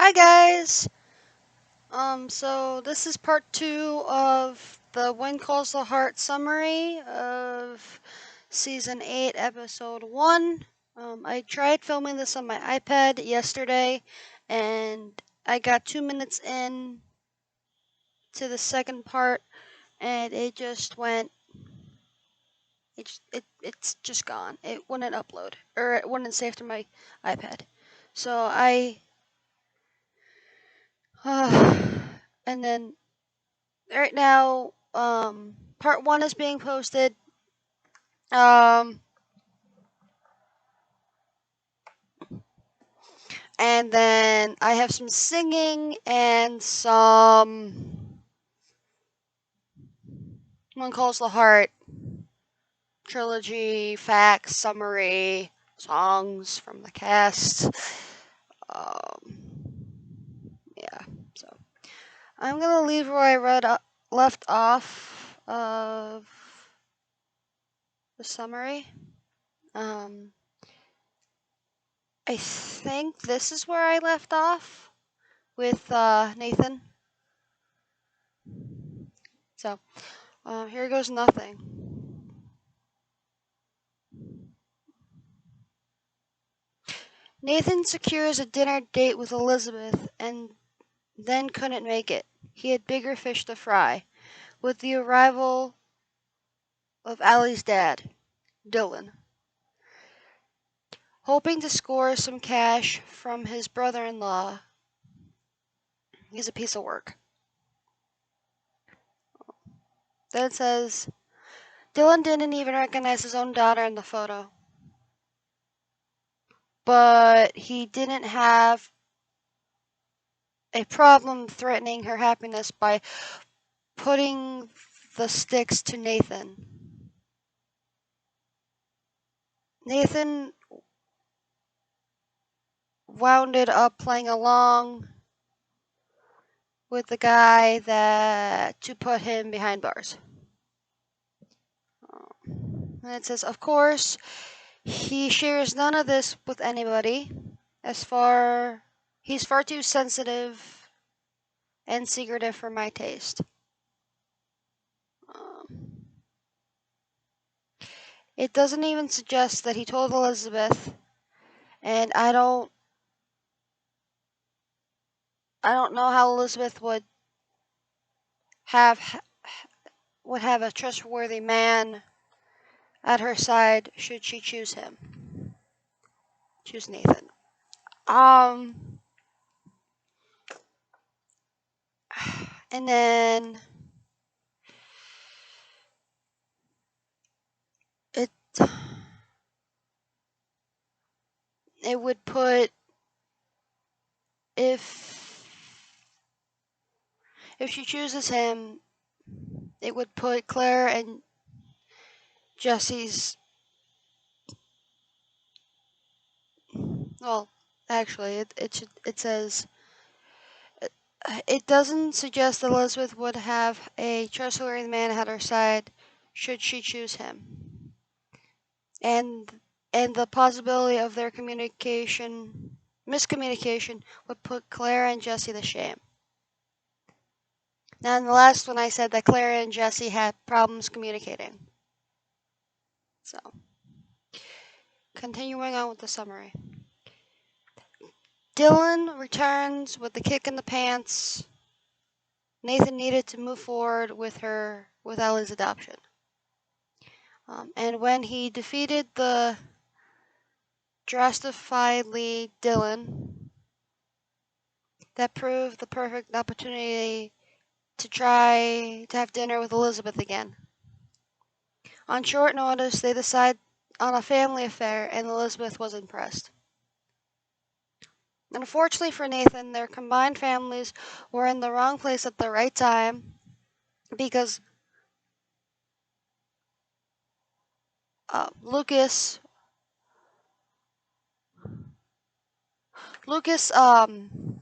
Hi guys. So this is part 2 of the When Calls the Heart summary of season 8, episode 1. I tried filming this on my iPad yesterday, and I got 2 minutes in to the second part, and it just went. It's just gone. It wouldn't upload, or it wouldn't save to my iPad. So and then right now, part 1 is being posted. And then I have some singing and some One Calls the Heart trilogy, facts, summary, songs from the cast. Yeah, so I'm gonna leave where I left off of the summary. I think this is where I left off with Nathan. So, here goes nothing. Nathan secures a dinner date with Elizabeth and then couldn't make it. He had bigger fish to fry. With the arrival of Allie's dad, Dylan, hoping to score some cash from his brother-in-law, he's a piece of work. Then it says, Dylan didn't even recognize his own daughter in the photo. But he didn't have a problem threatening her happiness by putting the sticks to Nathan. Nathan wounded up playing along with the guy that to put him behind bars. And it says, of course, he shares none of this with anybody. He's far too sensitive and secretive for my taste. It doesn't even suggest that he told Elizabeth, and I don't know how Elizabeth would have a trustworthy man at her side should she choose him. Choose Nathan. And then it would put if she chooses him, it would put Claire and Jesse's. Well, actually, it says it doesn't suggest that Elizabeth would have a trustworthy man at her side should she choose him, and the possibility of their miscommunication would put Claire and Jesse to shame. Now, in the last one, I said that Claire and Jesse had problems communicating. So, continuing on with the summary. Dylan returns with the kick in the pants. Nathan needed to move forward with Ellie's adoption. And when he defeated the justifiedly Dylan, that proved the perfect opportunity to try to have dinner with Elizabeth again. On short notice, they decide on a family affair, and Elizabeth was impressed. Unfortunately for Nathan, their combined families were in the wrong place at the right time because Lucas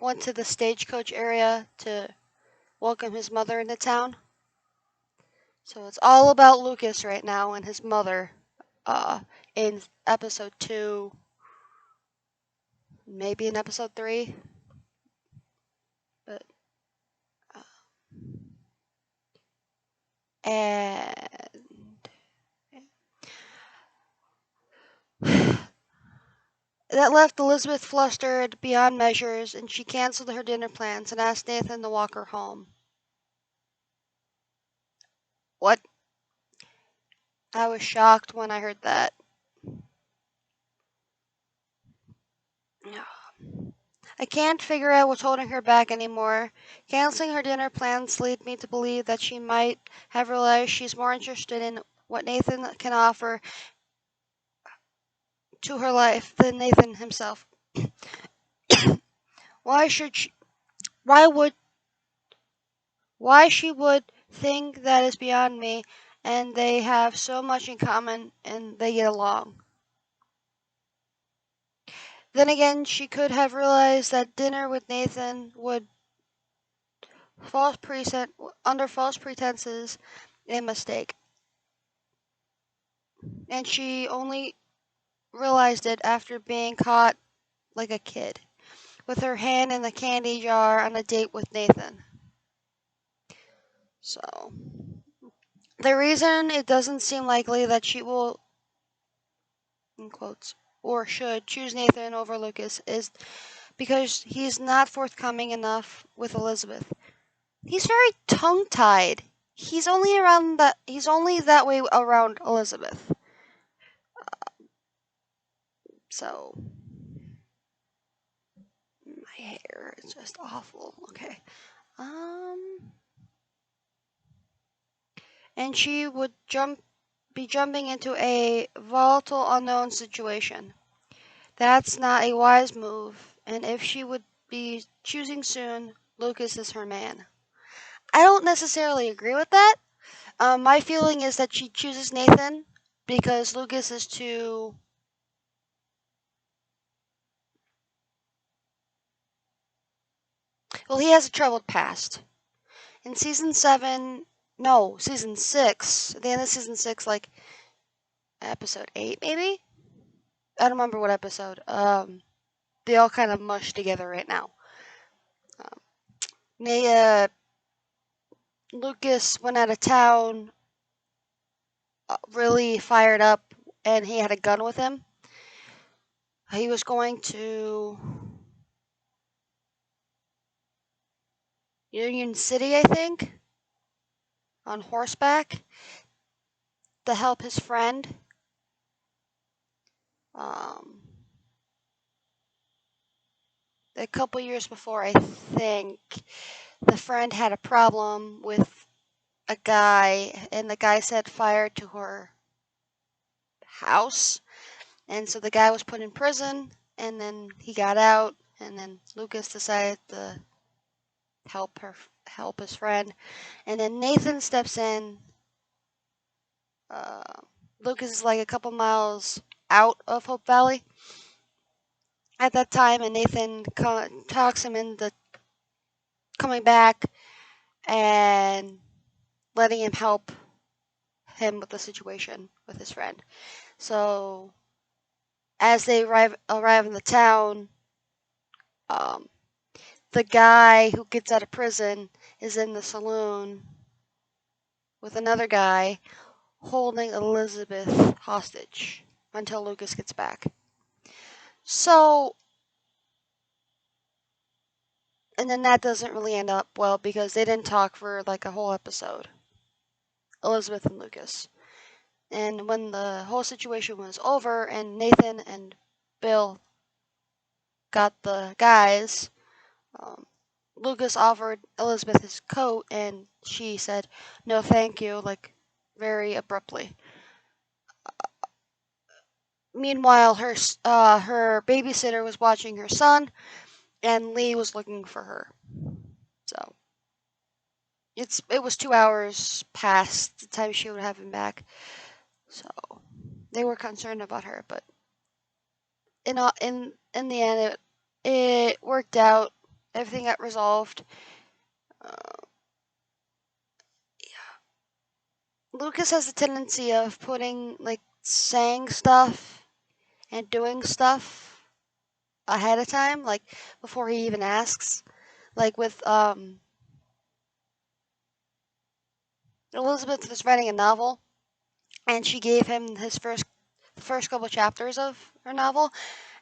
went to the stagecoach area to welcome his mother into town. So it's all about Lucas right now and his mother in episode 2, maybe in episode 3. And that left Elizabeth flustered beyond measures, and she canceled her dinner plans and asked Nathan to walk her home. What? I was shocked when I heard that. I can't figure out what's holding her back anymore. Canceling her dinner plans lead me to believe that she might have realized she's more interested in what Nathan can offer to her life than Nathan himself. Why should she, why would why she would think that is beyond me, and they have so much in common and they get along. Then again, she could have realized that dinner with Nathan would under false pretenses a mistake, and she only realized it after being caught like a kid, with her hand in the candy jar on a date with Nathan. So, the reason it doesn't seem likely that she will, in quotes, or should choose Nathan over Lucas is because he's not forthcoming enough with Elizabeth. He's very tongue-tied. He's only that way around Elizabeth. So, my hair is just awful. Okay. And she would be jumping into a volatile unknown situation. That's not a wise move, and if she would be choosing soon, Lucas is her man. I don't necessarily agree with that. My feeling is that she chooses Nathan because Lucas is too. Well, he has a troubled past. In season 7, no, season 6, at the end of season 6, like episode 8, maybe? I don't remember what episode. They all kind of mush together right now. They, Lucas went out of town really fired up, and he had a gun with him. He was going to Union City, I think, on horseback to help his friend. A couple years before, I think, the friend had a problem with a guy, and the guy set fire to her house. And so the guy was put in prison, and then he got out, and then Lucas decided to help his friend. And then Nathan steps in. Uh, Lucas is like a couple miles out of Hope Valley at that time, and Nathan talks him into coming back and letting him help him with the situation with his friend. So as they arrive in the town, um, the guy who gets out of prison is in the saloon with another guy holding Elizabeth hostage until Lucas gets back. So, and then that doesn't really end up well because they didn't talk for like a whole episode, Elizabeth and Lucas. And when the whole situation was over and Nathan and Bill got the guys, Lucas offered Elizabeth his coat and she said, no thank you, like very abruptly. Meanwhile, her babysitter was watching her son, and Lee was looking for her. So it was 2 hours past the time she would have him back. So they were concerned about her, but in the end, it worked out. Everything got resolved. Uh, Lucas has a tendency of putting like saying stuff and doing stuff ahead of time, like before he even asks. Like with Elizabeth was writing a novel, and she gave him his first couple chapters of her novel,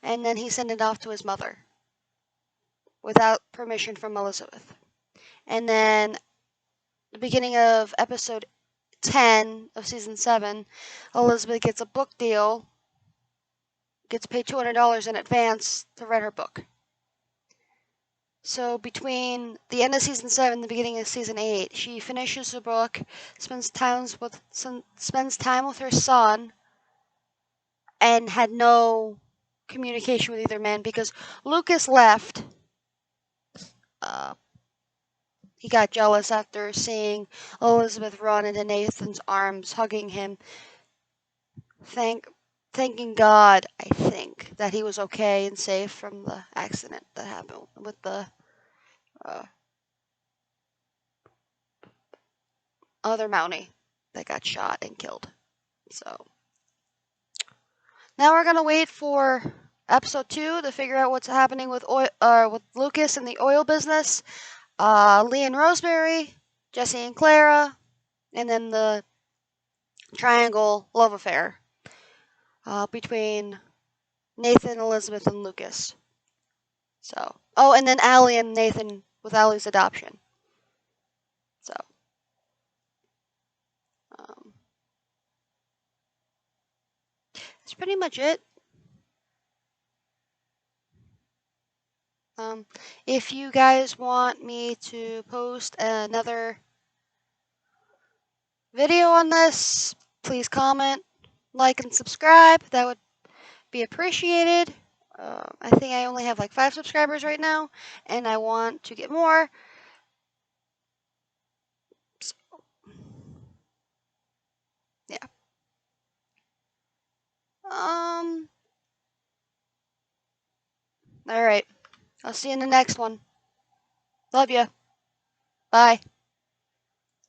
and then he sent it off to his mother without permission from Elizabeth. And then the beginning of episode 10 of season 7, Elizabeth gets a book deal, gets paid $200 in advance to write her book. So between the end of season 7 and the beginning of season 8, she finishes the book, spends time with her son, and had no communication with either man because Lucas left. He got jealous after seeing Elizabeth run into Nathan's arms, hugging him, thanking God, I think, that he was okay and safe from the accident that happened with the uh, other Mountie that got shot and killed. So now we're gonna wait for episode 2 to figure out what's happening with with Lucas and the oil business, Lee and Rosemary, Jesse and Clara, and then the triangle love affair between Nathan, Elizabeth, and Lucas. So, oh, and then Allie and Nathan with Allie's adoption. So, um, that's pretty much it. If you guys want me to post another video on this, please comment, like, and subscribe. That would be appreciated. I think I only have like 5 subscribers right now, and I want to get more. So, yeah. All right. I'll see you in the next one. Love ya. Bye.